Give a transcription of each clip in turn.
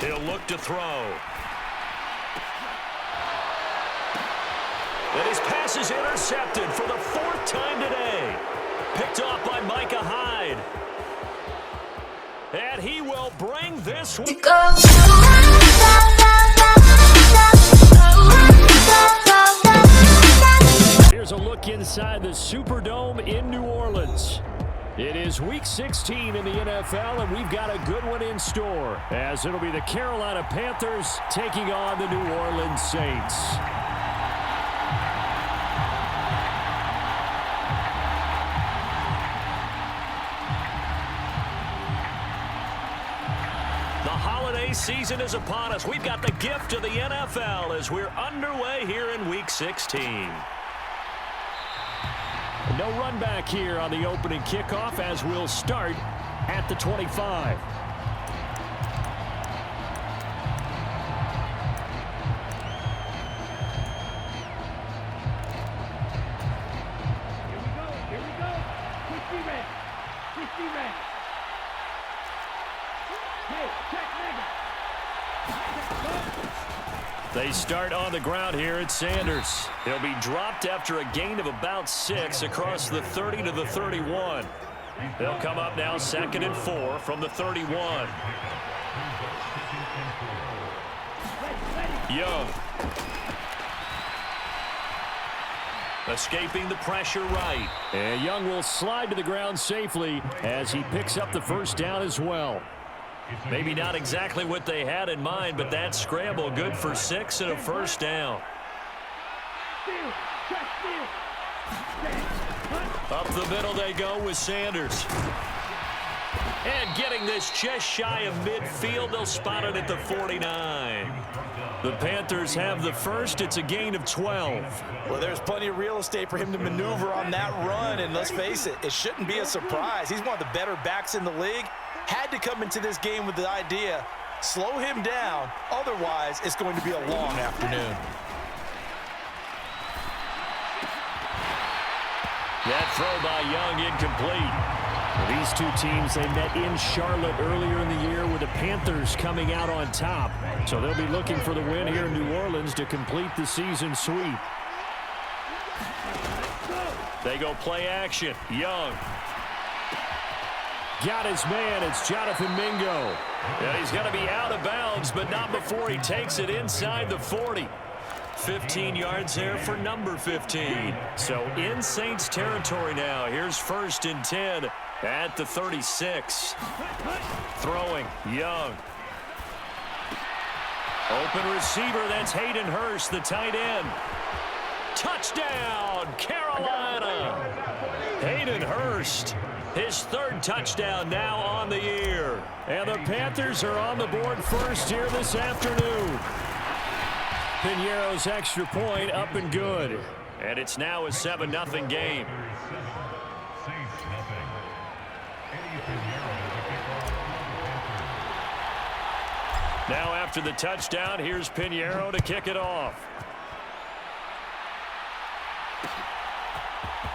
He'll look to throw. And his pass is intercepted for the 4th time today. Picked off by Micah Hyde. And he will bring this one. Here's a look inside the Superdome in New Orleans. It is Week 16 in the NFL, and we've got a good one in store, as it'll be the Carolina Panthers taking on the New Orleans Saints. Season is upon us. We've got the gift of the NFL as we're underway here in Week 16. No run back here on the opening kickoff as we'll start at the 25. Here we go. Quick be ready. Hey, check nigga. They start on the ground here at Sanders. He'll be dropped after a gain of about 6 across the 30 to the 31. They'll come up now 2nd and 4 from the 31. Young. Escaping the pressure right. And Young will slide to the ground safely as he picks up the first down as well. Maybe not exactly what they had in mind, but that scramble good for 6 and a first down. Up the middle they go with Sanders. And getting this just shy of midfield, they'll spot it at the 49. The Panthers have the first. It's a gain of 12. Well, there's plenty of real estate for him to maneuver on that run, and let's face it, it shouldn't be a surprise. He's one of the better backs in the league. Had to come into this game with the idea, slow him down, otherwise it's going to be a long afternoon. That throw by Young incomplete. These two teams, they met in Charlotte earlier in the year with the Panthers coming out on top. So they'll be looking for the win here in New Orleans to complete the season sweep. They go play action. Young. Got his man. It's Jonathan Mingo. And he's going to be out of bounds, but not before he takes it inside the 40. 15 yards there for number 15. So in Saints territory now. Here's 1st and 10 at the 36. Throwing. Young. Open receiver. That's Hayden Hurst, the tight end. Touchdown, Carolina. Hayden Hurst. His 3rd touchdown now on the year. And the Panthers are on the board first here this afternoon. Piñeiro's extra point up and good. And it's now a 7-0 game. Now after the touchdown, here's Piñeiro to kick it off.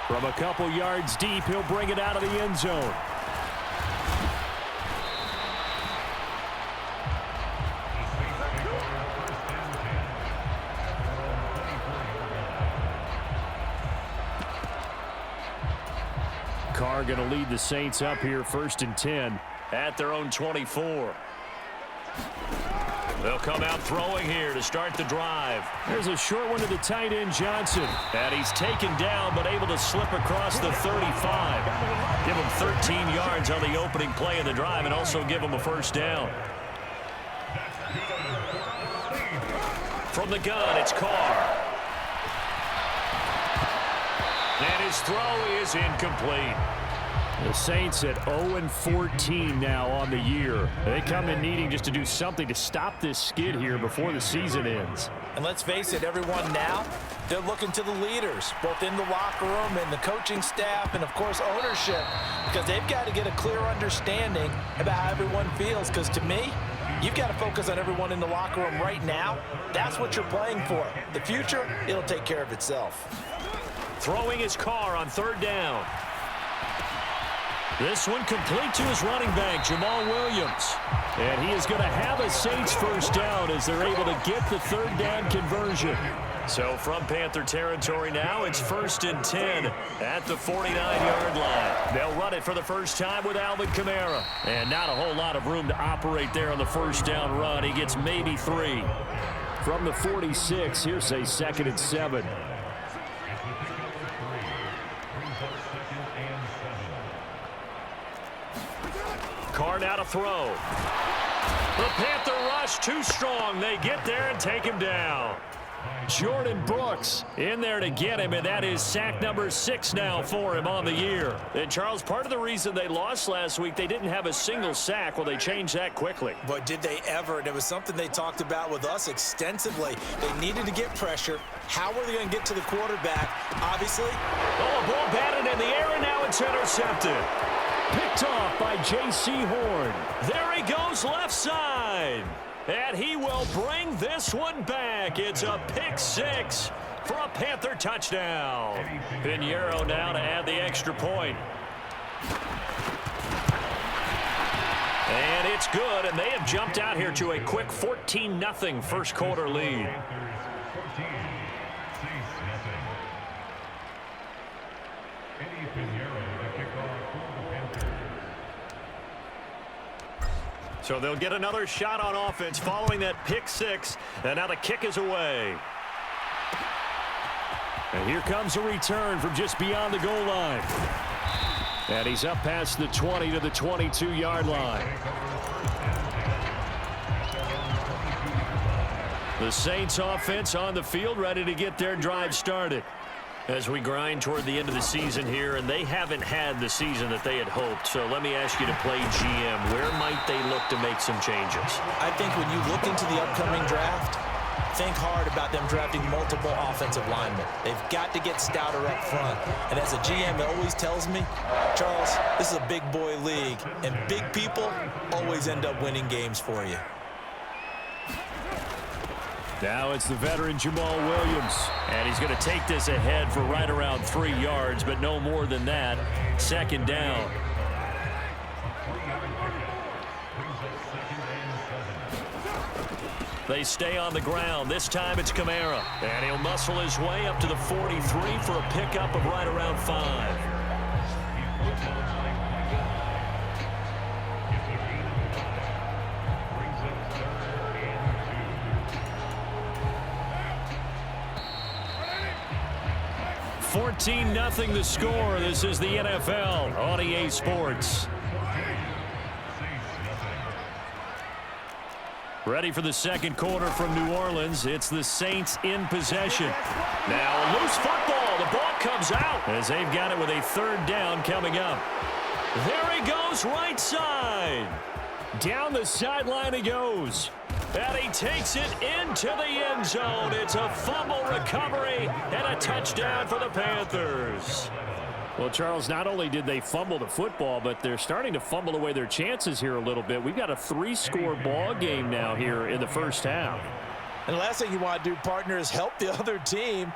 From a couple yards deep, he'll bring it out of the end zone. Carr going to lead the Saints up here 1st and 10 at their own 24. They'll come out throwing here to start the drive. There's a short one to the tight end, Johnson. And he's taken down, but able to slip across the 35. Give him 13 yards on the opening play of the drive and also give him a first down. From the gun, it's Carr. And his throw is incomplete. The Saints at 0-14 now on the year. They come in needing just to do something to stop this skid here before the season ends. And let's face it, everyone now, they're looking to the leaders, both in the locker room and the coaching staff and, of course, ownership, because they've got to get a clear understanding about how everyone feels. Because to me, you've got to focus on everyone in the locker room right now. That's what you're playing for. The future, it'll take care of itself. Throwing his Carr on 3rd down. This one complete to his running back, Jamal Williams. And he is going to have a Saints first down as they're able to get the third down conversion. So from Panther territory now, it's 1st and 10 at the 49-yard line. They'll run it for the first time with Alvin Kamara. And not a whole lot of room to operate there on the first down run. He gets maybe 3. From the 46, here's a 2nd and 7. Carr now to throw. The Panther rush too strong. They get there and take him down. Jordan Brooks in there to get him, and that is sack number 6 now for him on the year. And, Charles, part of the reason they lost last week, they didn't have a single sack. Well, they changed that quickly. But did they ever? And it was something they talked about with us extensively. They needed to get pressure. How were they going to get to the quarterback? Obviously. Oh, a ball batted in the air, and now it's intercepted. Picked off by J.C. Horn. There he goes left side. And he will bring this one back. It's a pick 6 for a Panther touchdown. Pinheiro now to add the extra point. And it's good, and they have jumped out here to a quick 14-0 first quarter lead. So they'll get another shot on offense following that pick 6. And now the kick is away. And here comes a return from just beyond the goal line. And he's up past the 20 to the 22-yard line. The Saints offense on the field ready to get their drive started. As we grind toward the end of the season here, and they haven't had the season that they had hoped. So let me ask you to play GM. Where might they look to make some changes? I think when you look into the upcoming draft, think hard about them drafting multiple offensive linemen. They've got to get stouter up front. And as a GM, it always tells me, Charles, this is a big boy league, and big people always end up winning games for you. Now it's the veteran Jamal Williams. And he's going to take this ahead for right around 3 yards, but no more than that. 2nd down. They stay on the ground. This time it's Kamara. And he'll muscle his way up to the 43 for a pickup of right around 5. 14-0 the score. This is the NFL on EA Sports. Ready for the second quarter from New Orleans. It's the Saints in possession. Now a loose football. The ball comes out as they've got it with a 3rd down coming up. There he goes right side. Down the sideline he goes. And he takes it into the end zone. It's a fumble recovery and a touchdown for the Panthers. Well, Charles, not only did they fumble the football, but they're starting to fumble away their chances here a little bit. We've got a 3-score ball game now here in the first half. And the last thing you want to do, partner, is help the other team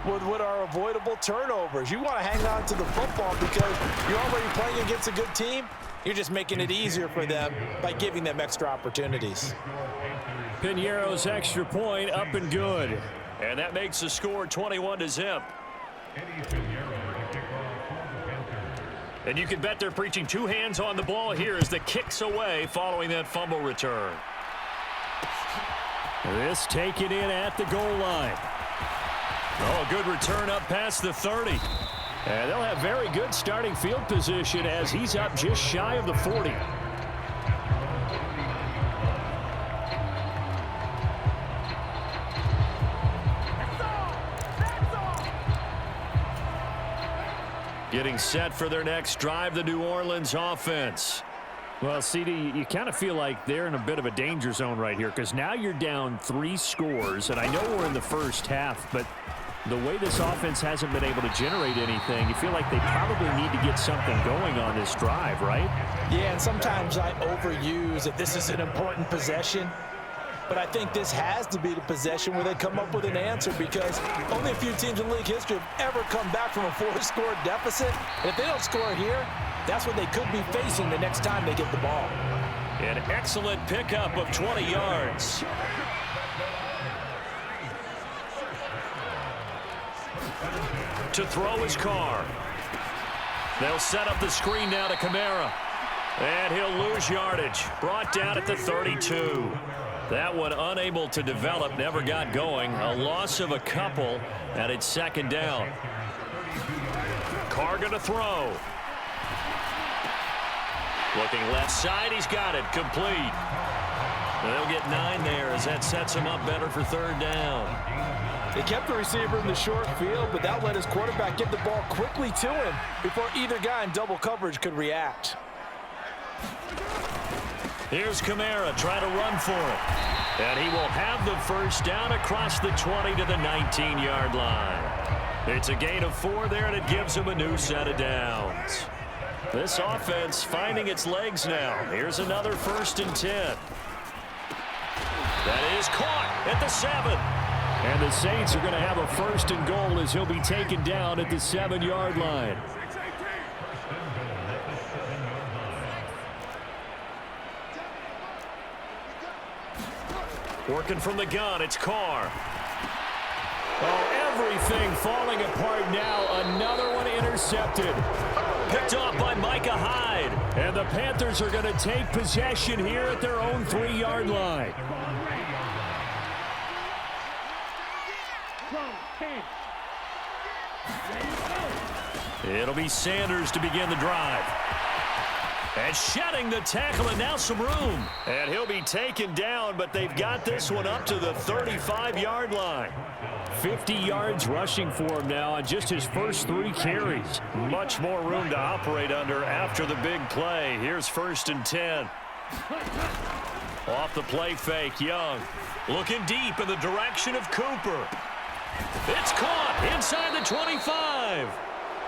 with what are avoidable turnovers. You want to hang on to the football because you're already playing against a good team. You're just making it easier for them by giving them extra opportunities. Pinheiro's extra point up and good. And that makes the score 21-0. And you can bet they're preaching 2 hands on the ball here as the kick's away following that fumble return. This taken in at the goal line. Oh, a good return up past the 30. And they'll have very good starting field position as he's up just shy of the 40. Getting set for their next drive, the New Orleans offense. Well, CD, you kind of feel like they're in a bit of a danger zone right here because now you're down 3 scores, and I know we're in the first half, but the way this offense hasn't been able to generate anything, you feel like they probably need to get something going on this drive, right? Yeah, and sometimes I overuse that this is an important possession. But I think this has to be the possession where they come up with an answer because only a few teams in league history have ever come back from a 4-score deficit. And if they don't score here, that's what they could be facing the next time they get the ball. An excellent pickup of 20 yards. To throw his car. They'll set up the screen now to Kamara. And he'll lose yardage. Brought down at the 32. That one unable to develop, never got going. A loss of a couple, and it's second down. Carr going to throw. Looking left side, he's got it, complete. They'll get 9 there as that sets him up better for third down. They kept the receiver in the short field, but that let his quarterback get the ball quickly to him before either guy in double coverage could react. Here's Kamara trying to run for it. And he will have the first down across the 20 to the 19-yard line. It's a gain of 4 there, and it gives him a new set of downs. This offense finding its legs now. Here's another 1st and 10. That is caught at the 7. And the Saints are going to have a 1st and goal as he'll be taken down at the 7-yard line. Working from the gun, it's Carr. Oh, everything falling apart now. Another one intercepted. Picked off by Micah Hyde. And the Panthers are going to take possession here at their own 3-yard line. It'll be Sanders to begin the drive. And shedding the tackle, and now some room. And he'll be taken down, but they've got this one up to the 35-yard line. 50 yards rushing for him now on just his first 3 carries. Much more room to operate under after the big play. Here's 1st and 10. Off the play fake, Young. Looking deep in the direction of Cooper. It's caught inside the 25.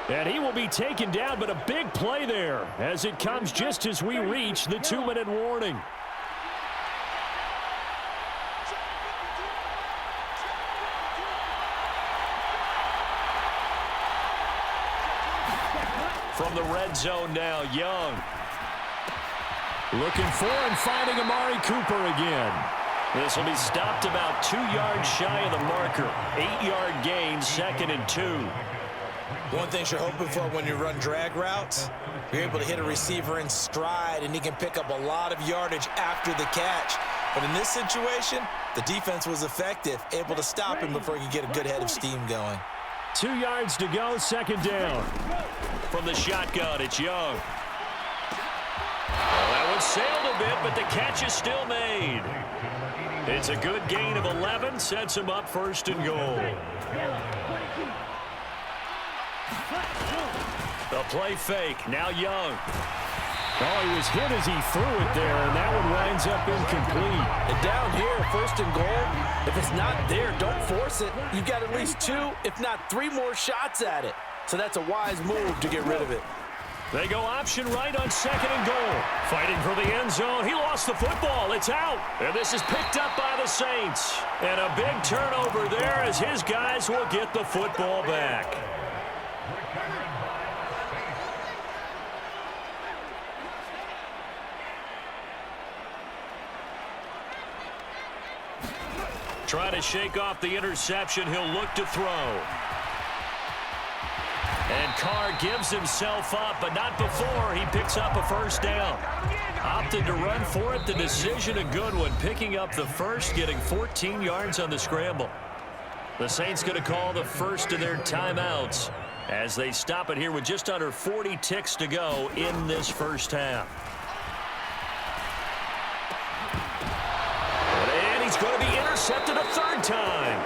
And he will be taken down, but a big play there as it comes just as we reach the 2-minute warning. From the red zone now, Young. Looking for and finding Amari Cooper again. This will be stopped about 2 yards shy of the marker. 8-yard gain, 2nd and 2. One thing you're hoping for when you run drag routes, you're able to hit a receiver in stride, and he can pick up a lot of yardage after the catch. But in this situation, the defense was effective, able to stop him before he could get a good head of steam going. 2 yards to go, 2nd down. From the shotgun, it's Young. Well, that one sailed a bit, but the catch is still made. It's a good gain of 11, sets him up 1st and goal. The play fake, now Young. Oh, he was hit as he threw it there, and that one winds up incomplete. And down here, 1st and goal, if it's not there, don't force it. You've got at least 2, if not 3 more shots at it. So that's a wise move to get rid of it. They go option right on 2nd and goal. Fighting for the end zone. He lost the football. It's out. And this is picked up by the Saints. And a big turnover there as his guys will get the football back. Trying to shake off the interception. He'll look to throw. And Carr gives himself up, but not before he picks up a 1st down. Opted to run for it. The decision a good one. Picking up the 1st, getting 14 yards on the scramble. The Saints going to call the first of their timeouts as they stop it here with just under 40 ticks to go in this 1st half. And he's going to be intercepted a 3rd time.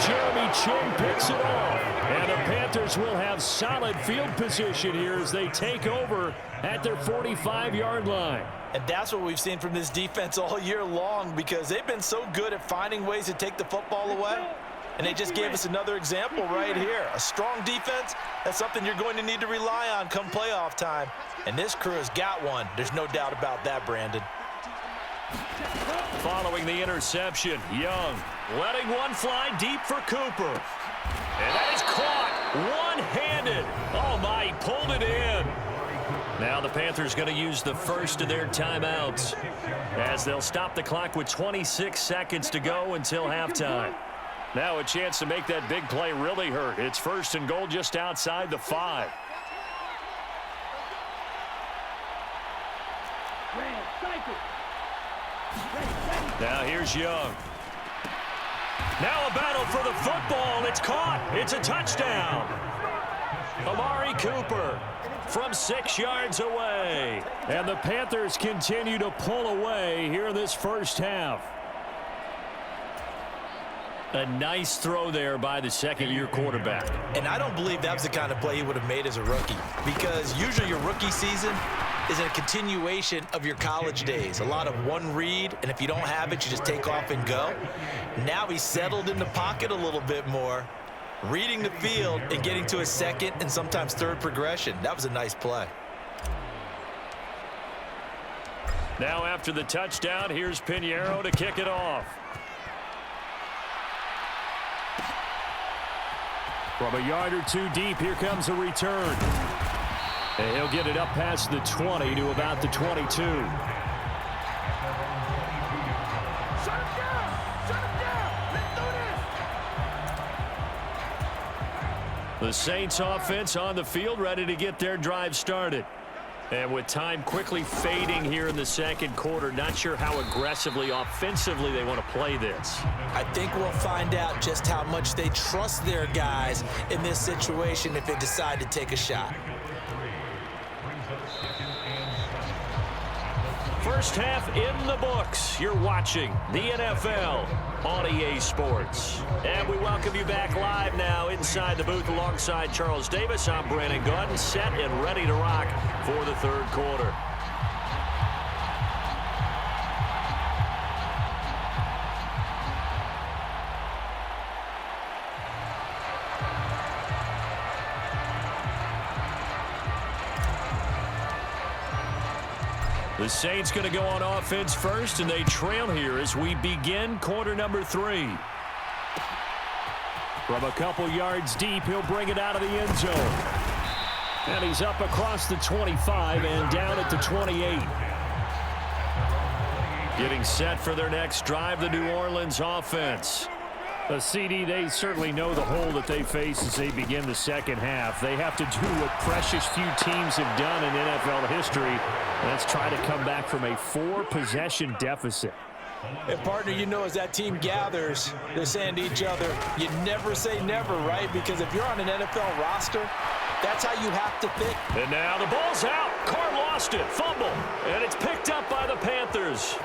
Jeremy Chin picks it off. And the Panthers will have solid field position here as they take over at their 45-yard line. And that's what we've seen from this defense all year long, because they've been so good at finding ways to take the football away. And they just gave us another example right here. A strong defense, that's something you're going to need to rely on come playoff time. And this crew has got one. There's no doubt about that, Brandon. Following the interception, Young letting one fly deep for Cooper. And that is caught one-handed. Oh, my, he pulled it in. Now the Panthers going to use the first of their timeouts as they'll stop the clock with 26 seconds to go until halftime. Now a chance to make that big play really hurt. It's 1st and goal just outside the 5. Now here's Young. Now a battle for the football. It's caught. It's a touchdown. Amari Cooper from 6 yards away. And the Panthers continue to pull away here in this first half. A nice throw there by the second-year quarterback. And I don't believe that was the kind of play he would have made as a rookie, because usually your rookie season is a continuation of your college days. A lot of one read, and if you don't have it, you just take off and go. Now he's settled in the pocket a little bit more, reading the field and getting to a second and sometimes third progression. That was a nice play. Now after the touchdown, here's Pinheiro to kick it off. From a yard or two deep, here comes a return. And he'll get it up past the 20 to about the 22. Shut him down! Shut him down! Let's do this! The Saints offense on the field, ready to get their drive started. And with time quickly fading here in the second quarter, not sure how aggressively, offensively they want to play this. I think we'll find out just how much they trust their guys in this situation if they decide to take a shot. First half in the books. You're watching the NFL on EA Sports. And we welcome you back live now inside the booth alongside Charles Davis. I'm Brandon Gaudin, set and ready to rock for the third quarter. The Saints going to go on offense first, and they trail here as we begin quarter number 3. From a couple yards deep, he'll bring it out of the end zone. And he's up across the 25 and down at the 28. Getting set for their next drive, the New Orleans offense. The CD, they certainly know the hole that they face as they begin the second half. They have to do what precious few teams have done in NFL history. And that's try to come back from a 4-possession deficit. And partner, you know, as that team gathers, they're saying to each other, you never say never, right? Because if you're on an NFL roster, that's how you have to think. And now the ball's out. Carr lost it. Fumble. And it's picked up by the Panthers.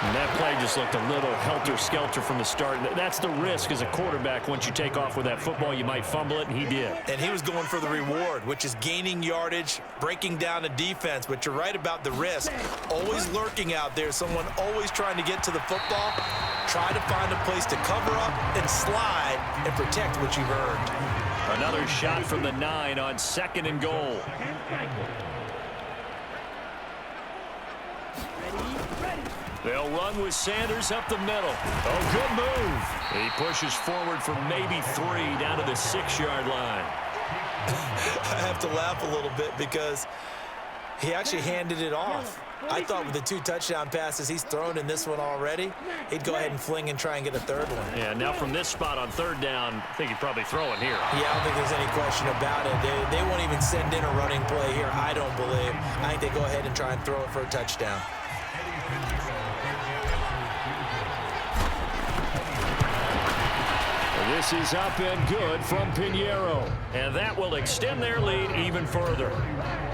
And that play just looked a little helter-skelter from the start. That's the risk as a quarterback. Once you take off with that football, you might fumble it, and he did. And he was going for the reward, which is gaining yardage, breaking down a defense. But you're right about the risk. Always lurking out there, someone always trying to get to the football. Try to find a place to cover up and slide and protect what you've earned. Another shot from the 9 on 2nd and goal. They'll run with Sanders up the middle. Oh, good move. He pushes forward for maybe 3 down to the 6-yard line. I have to laugh a little bit because he actually handed it off. I thought with the 2 touchdown passes he's thrown in this one already, he'd go ahead and fling and try and get a third one. Yeah, now from this spot on 3rd down, I think he'd probably throw it here. Yeah, I don't think there's any question about it. They won't even send in a running play here, I don't believe. I think they go ahead and try and throw it for a touchdown. This is up and good from Pinheiro. And that will extend their lead even further.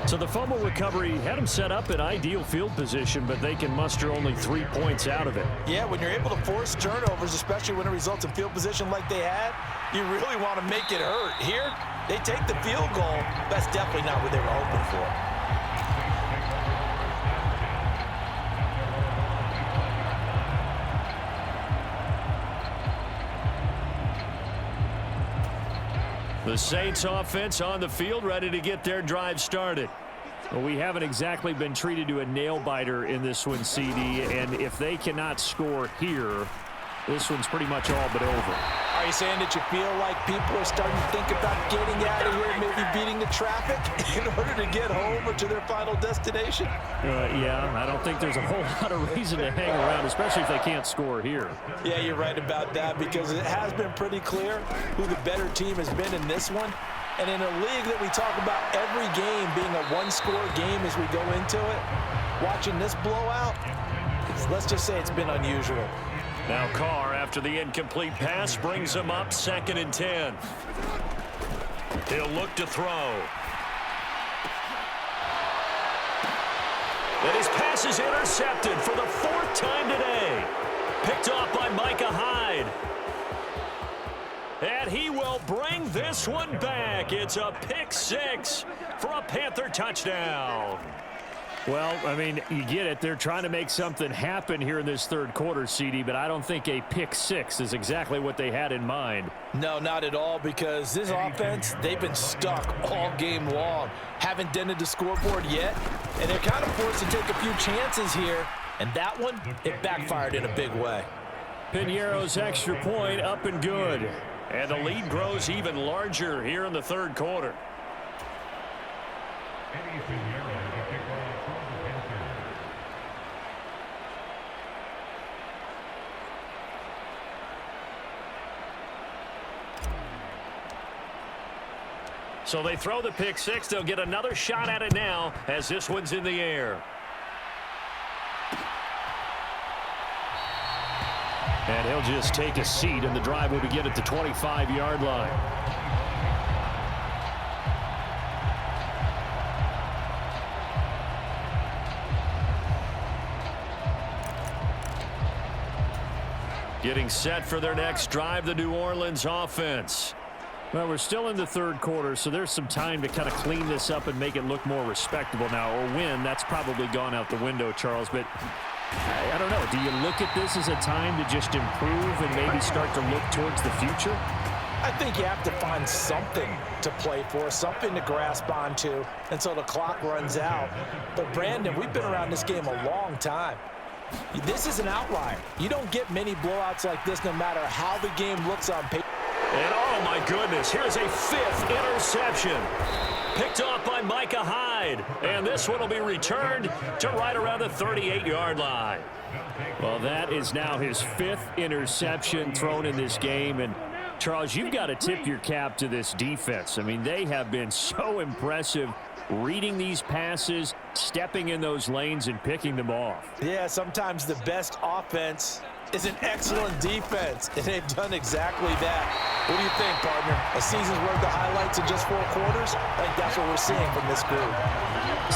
So the fumble recovery had them set up in ideal field position, but they can muster only 3 points out of it. Yeah, when you're able to force turnovers, especially when it results in field position like they had, you really want to make it hurt. Here, they take the field goal. That's definitely not what they were hoping for. The Saints offense on the field, ready to get their drive started. Well, we haven't exactly been treated to a nail-biter in this one, CD, and if they cannot score here, this one's pretty much all but over. Are you saying that you feel like people are starting to think about getting out of here, maybe beating the traffic in order to get home or to their final destination? Yeah, I don't think there's a whole lot of reason to hang around, especially if they can't score here. Yeah, you're right about that, because it has been pretty clear who the better team has been in this one. And in a league that we talk about every game being a one-score game as we go into it, watching this blowout, let's just say it's been unusual. Now Carr, after the incomplete pass, brings him up 2nd and 10. He'll look to throw. And his pass is intercepted for the 4th time today. Picked off by Micah Hyde. And he will bring this one back. It's a pick 6 for a Panther touchdown. Well, I mean, you get it. They're trying to make something happen here in this third quarter, CD, but I don't think a pick 6 is exactly what they had in mind. No, not at all, because this offense, they've been stuck all game long. Haven't dented the scoreboard yet, and they're kind of forced to take a few chances here, and that one, it backfired in a big way. Piñeiro's extra point up and good, and the lead grows even larger here in the third quarter. So they throw the pick 6. They'll get another shot at it now as this one's in the air. And he'll just take a seat, and the drive will begin at the 25-yard line. Getting set for their next drive, the New Orleans offense. Well, we're still in the third quarter, so there's some time to kind of clean this up and make it look more respectable now. Or win, that's probably gone out the window, Charles. But I don't know. Do you look at this as a time to just improve and maybe start to look towards the future? I think you have to find something to play for, something to grasp onto until the clock runs out. But, Brandon, we've been around this game a long time. This is an outlier. You don't get many blowouts like this no matter how the game looks on paper. And oh my goodness, here's a 5th interception. Picked off by Micah Hyde. And this one will be returned to right around the 38-yard line. Well, that is now his 5th interception thrown in this game. And Charles, you've got to tip your cap to this defense. I mean, they have been so impressive reading these passes, stepping in those lanes, and picking them off. Yeah, sometimes the best offense is an excellent defense, and they've done exactly that. What do you think, partner? A season's worth of highlights in just 4 quarters? I think that's what we're seeing from this group.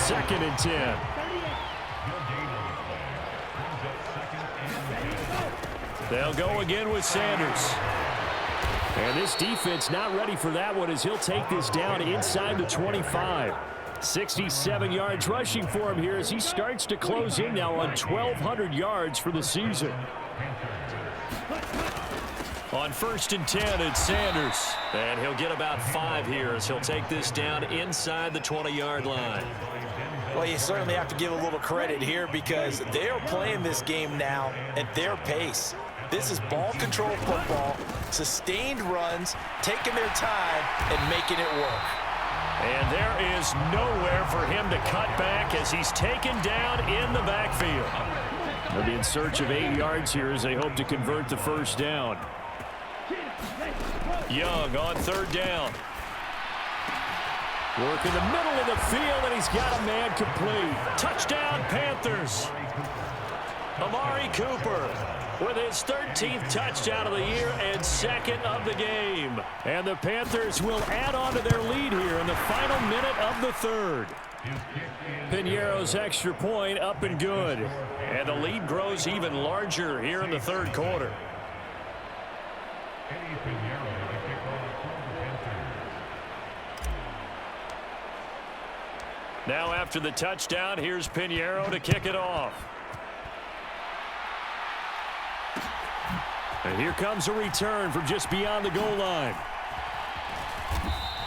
2nd and 10. They'll go again with Sanders. And this defense not ready for that one as he'll take this down inside the 25. 67 yards rushing for him here as he starts to close in now on 1,200 yards for the season. On 1st and 10, it's Sanders. And he'll get about 5 here as he'll take this down inside the 20-yard line. Well, you certainly have to give a little credit here because they are playing this game now at their pace. This is ball control football, sustained runs, taking their time, and making it work. And there is nowhere for him to cut back as he's taken down in the backfield. They'll be in search of 8 yards here as they hope to convert the first down. Young on 3rd down. Work in the middle of the field, and he's got a man complete. Touchdown, Panthers. Amari Cooper with his 13th touchdown of the year and 2nd of the game. And the Panthers will add on to their lead here in the final minute of the 3rd. Piñeiro's extra point up and good. And the lead grows even larger here in the 3rd quarter. Now after the touchdown, here's Piñeiro to kick it off. And here comes a return from just beyond the goal line.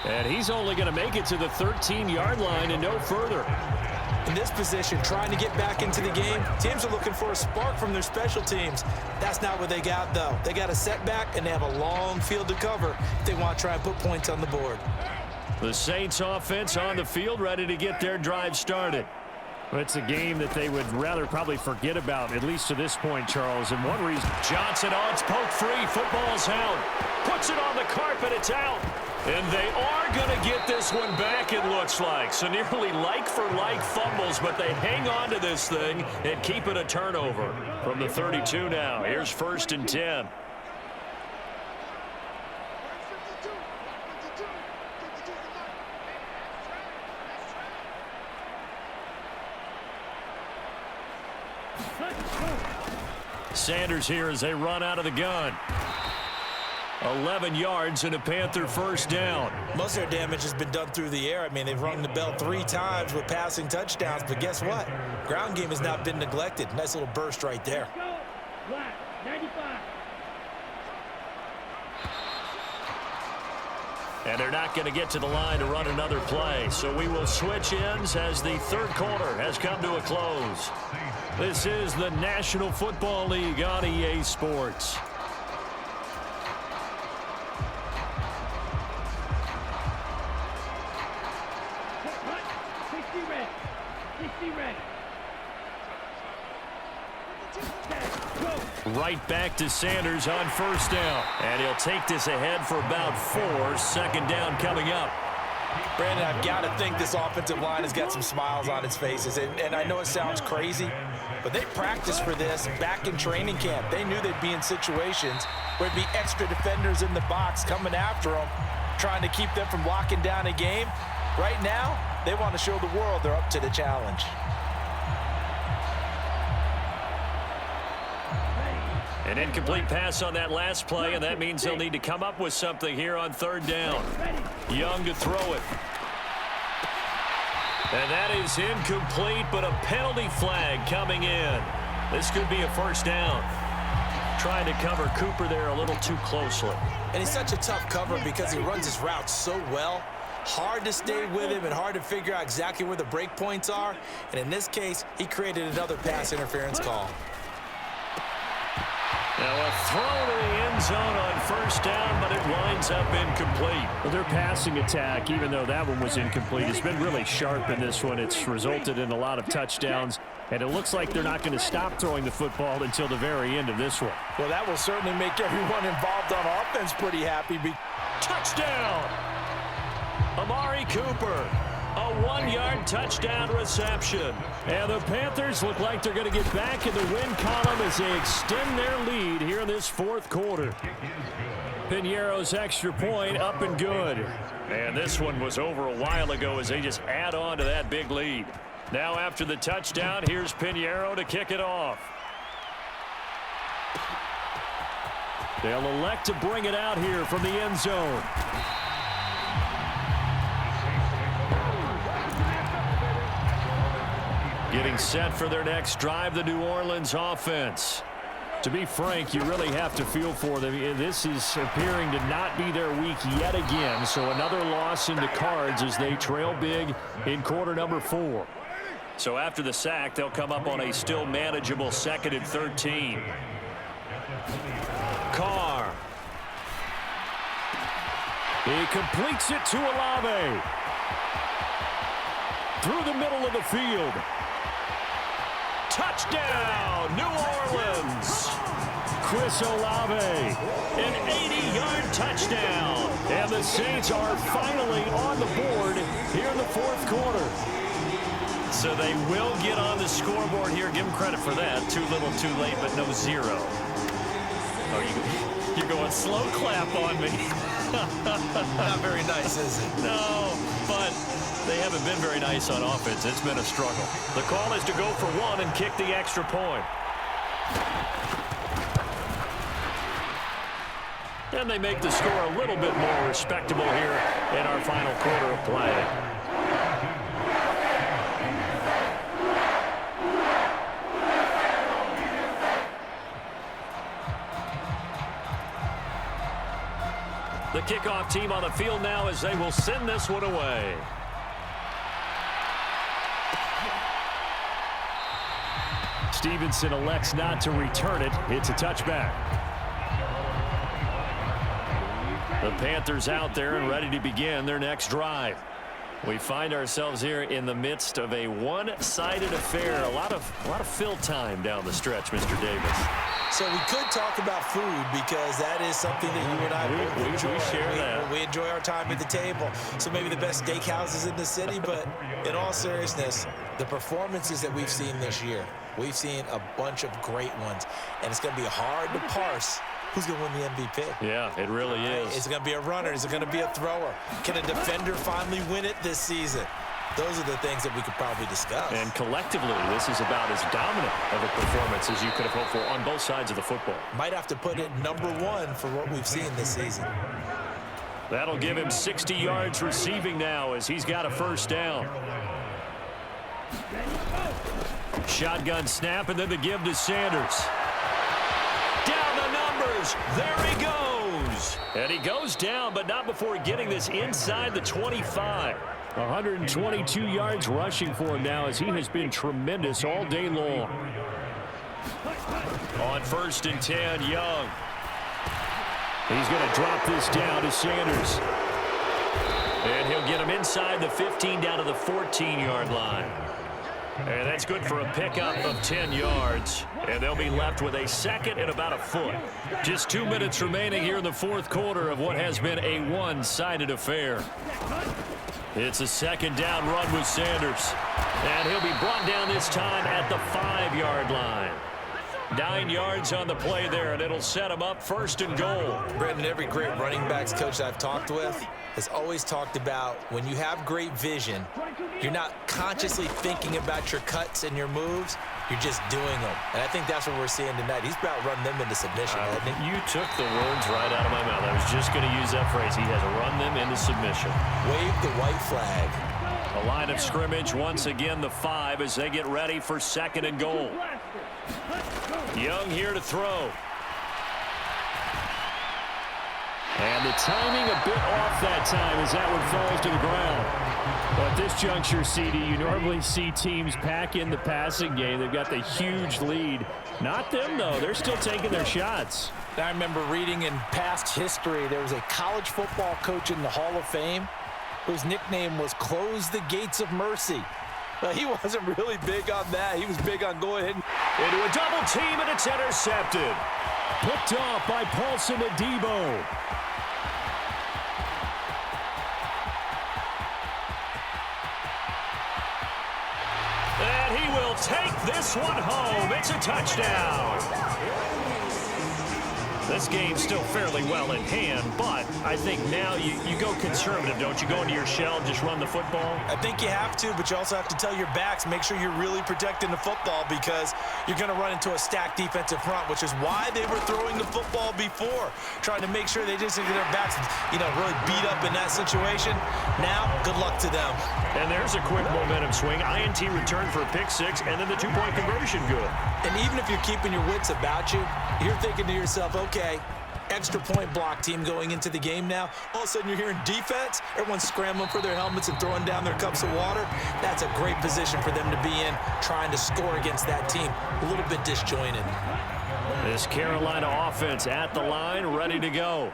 And he's only going to make it to the 13-yard line and no further. In this position, trying to get back into the game, teams are looking for a spark from their special teams. That's not what they got, though. They got a setback, and they have a long field to cover if they want to try and put points on the board. The Saints offense on the field, ready to get their drive started. Well, it's a game that they would rather probably forget about, at least to this point, Charles. And one reason, Johnson on, it's poked free, football's out. Puts it on the carpet, it's out. And they are going to get this one back, it looks like. So nearly like-for-like fumbles, but they hang on to this thing and keep it a turnover. From the 32 now, here's 1st and 10. Sanders here as they run out of the gun. 11 yards and a Panther 1st down. Most of their damage has been done through the air. I mean, they've rung the bell 3 times with passing touchdowns, but guess what? Ground game has not been neglected. Nice little burst right there. Black, 95. And they're not going to get to the line to run another play. So we will switch ends as the 3rd quarter has come to a close. This is the National Football League on EA Sports. Cut. 60 red. 60 red. Go. Right back to Sanders on 1st down. And he'll take this ahead for about 4. 2nd down coming up. Brandon, I've got to think this offensive line has got some smiles on its faces. And I know it sounds crazy, but they practiced for this back in training camp. They knew they'd be in situations where there'd be extra defenders in the box coming after them, trying to keep them from locking down a game. Right now, they want to show the world they're up to the challenge. An incomplete pass on that last play, and that means they'll need to come up with something here on 3rd down. Young to throw it. And that is incomplete, but a penalty flag coming in. This could be a 1st down. Trying to cover Cooper there a little too closely. And he's such a tough cover because he runs his route so well. Hard to stay with him and hard to figure out exactly where the break points are. And in this case, he created another pass interference call. Now a throw to the end zone on 1st down, but it winds up incomplete. Well, their passing attack, even though that one was incomplete, has been really sharp in this one. It's resulted in a lot of touchdowns, and it looks like they're not going to stop throwing the football until the very end of this one. Well, that will certainly make everyone involved on offense pretty happy. Touchdown! Amari Cooper. A 1-yard touchdown reception. And the Panthers look like they're going to get back in the win column as they extend their lead here in this 4th quarter. Piñeiro's extra point up and good. And this one was over a while ago as they just add on to that big lead. Now after the touchdown, here's Piñeiro to kick it off. They'll elect to bring it out here from the end zone. Getting set for their next drive, the New Orleans offense. To be frank, you really have to feel for them. This is appearing to not be their week yet again, so another loss in the cards as they trail big in quarter number 4. So after the sack, they'll come up on a still manageable 2nd and 13. Carr. He completes it to Olave. Through the middle of the field. Touchdown, New Orleans. Chris Olave, an 80-yard touchdown. And the Saints are finally on the board here in the 4th quarter. So they will get on the scoreboard here. Give them credit for that. Too little, too late, but no 0. Oh, you're going slow clap on me. Not very nice, is it? No, but they haven't been very nice on offense. It's been a struggle. The call is to go for 1 and kick the extra point. And they make the score a little bit more respectable here in our final quarter of play. The kickoff team on the field now as they will send this one away. Stevenson elects not to return it. It's a touchback. The Panthers out there and ready to begin their next drive. We find ourselves here in the midst of a one-sided affair. A lot of fill time down the stretch, Mr. Davis. So we could talk about food because that is something that you and I both enjoy. We share that. We enjoy our time at the table. So maybe the best steakhouses in the city, but in all seriousness, the performances that we've seen this year, we've seen a bunch of great ones, and it's going to be hard to parse who's going to win the MVP. Yeah, it really is. Is it going to be a runner? Is it going to be a thrower? Can a defender finally win it this season? Those are the things that we could probably discuss. And collectively, this is about as dominant of a performance as you could have hoped for on both sides of the football. Might have to put it #1 for what we've seen this season. That'll give him 60 yards receiving now as he's got a first down. Shotgun snap and then the give to Sanders. Down the numbers. There he goes. And he goes down, but not before getting this inside the 25. 122 yards rushing for him now as he has been tremendous all day long. On 1st and 10, Young. He's going to drop this down to Sanders. And he'll get him inside the 15 down to the 14-yard line. And that's good for a pickup of 10 yards. And they'll be left with a second and about a foot. Just 2 minutes remaining here in the fourth quarter of what has been a one-sided affair. It's a second down run with Sanders. And he'll be brought down this time at the 5-yard line. 9 yards on the play there, and it'll set him up 1st and goal. Brendan, every great running backs coach I've talked with has always talked about when you have great vision, you're not consciously thinking about your cuts and your moves. You're just doing them. And I think that's what we're seeing tonight. He's about run them into submission, hasn't he? You took the words right out of my mouth. I was just going to use that phrase. He has run them into submission. Wave the white flag. A line of scrimmage once again, the 5 as they get ready for 2nd and goal. Young here to throw. And the timing a bit off that time as that one falls to the ground. But at this juncture, CD, you normally see teams pack in the passing game. They've got the huge lead. Not them, though. They're still taking their shots. I remember reading in past history, there was a college football coach in the Hall of Fame whose nickname was Close the Gates of Mercy. But he wasn't really big on that. He was big on going ahead into a double team, and it's intercepted. Picked off by Paulson Adebo. And he will take this one home. It's a touchdown. This game's still fairly well in hand, but I think now you go conservative, don't you? Go into your shell and just run the football? I think you have to, but you also have to tell your backs, make sure you're really protecting the football because you're going to run into a stacked defensive front, which is why they were throwing the football before, trying to make sure they just get their backs, really beat up in that situation. Now, good luck to them. And there's a quick momentum swing. INT return for a pick 6, and then the 2-point conversion good. And even if you're keeping your wits about you, you're thinking to yourself, okay, extra point block team going into the game now. All of a sudden you're hearing defense. Everyone's scrambling for their helmets and throwing down their cups of water. That's a great position for them to be in, trying to score against that team. A little bit disjointed. This Carolina offense at the line, ready to go.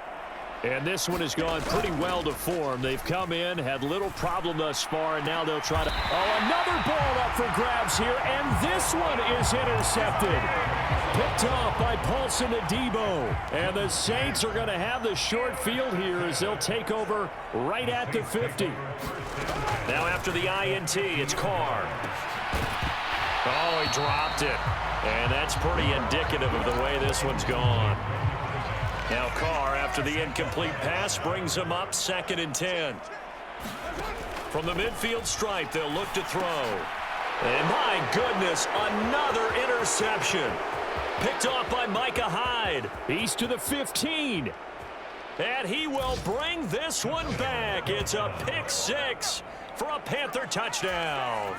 And this one has gone pretty well to form. They've come in, had little problem thus far, and now they'll try to... Oh, another ball up for grabs here, and this one is intercepted. Picked off by Paulson Adebo. And the Saints are going to have the short field here as they'll take over right at the 50. Now after the INT, it's Carr. Oh, he dropped it. And that's pretty indicative of the way this one's gone. Now Carr, after the incomplete pass, brings him up 2nd and 10. From the midfield stripe, they'll look to throw. And my goodness, another interception. Picked off by Micah Hyde. He's to the 15. And he will bring this one back. It's a pick 6 for a Panther touchdown.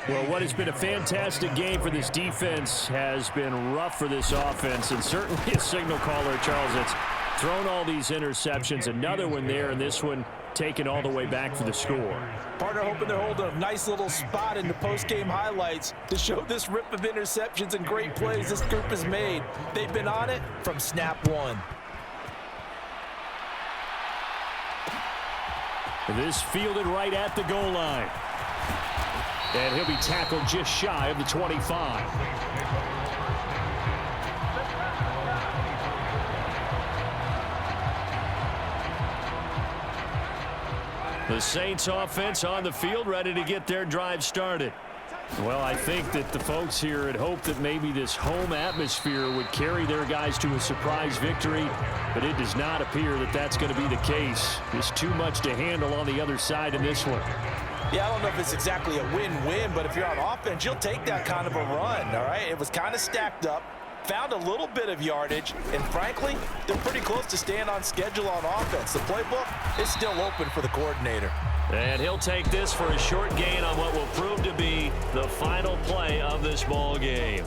Well, what has been a fantastic game for this defense has been rough for this offense, and certainly a signal caller, Charles, that's thrown all these interceptions. Another one there, and this one taken all the way back for the score. Partner hoping they're holding a nice little spot in the post-game highlights to show this rip of interceptions and great plays this group has made. They've been on it from snap one. This fielded right at the goal line. And he'll be tackled just shy of the 25. The Saints offense on the field, ready to get their drive started. Well, I think that the folks here had hoped that maybe this home atmosphere would carry their guys to a surprise victory, but it does not appear that that's going to be the case. There's too much to handle on the other side in this one. Yeah, I don't know if it's exactly a win-win, but if you're on offense, you'll take that kind of a run, all right? It was kind of stacked up, found a little bit of yardage, and frankly, they're pretty close to staying on schedule on offense. The playbook is still open for the coordinator. And he'll take this for a short gain on what will prove to be the final play of this ball game.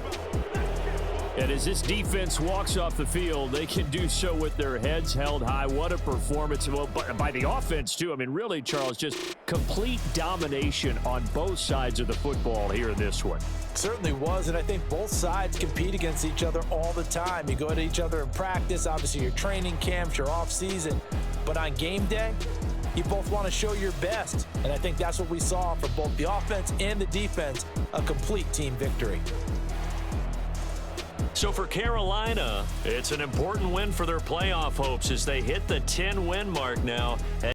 And as this defense walks off the field, they can do so with their heads held high. What a performance. Well, by the offense, too. I mean, really, Charles, just complete domination on both sides of the football here in this one. Certainly was, and I think both sides compete against each other all the time. You go to each other in practice, obviously your training camps, your off-season, but on game day, you both want to show your best, and I think that's what we saw from both the offense and the defense, a complete team victory. So for Carolina, it's an important win for their playoff hopes as they hit the 10-win mark now.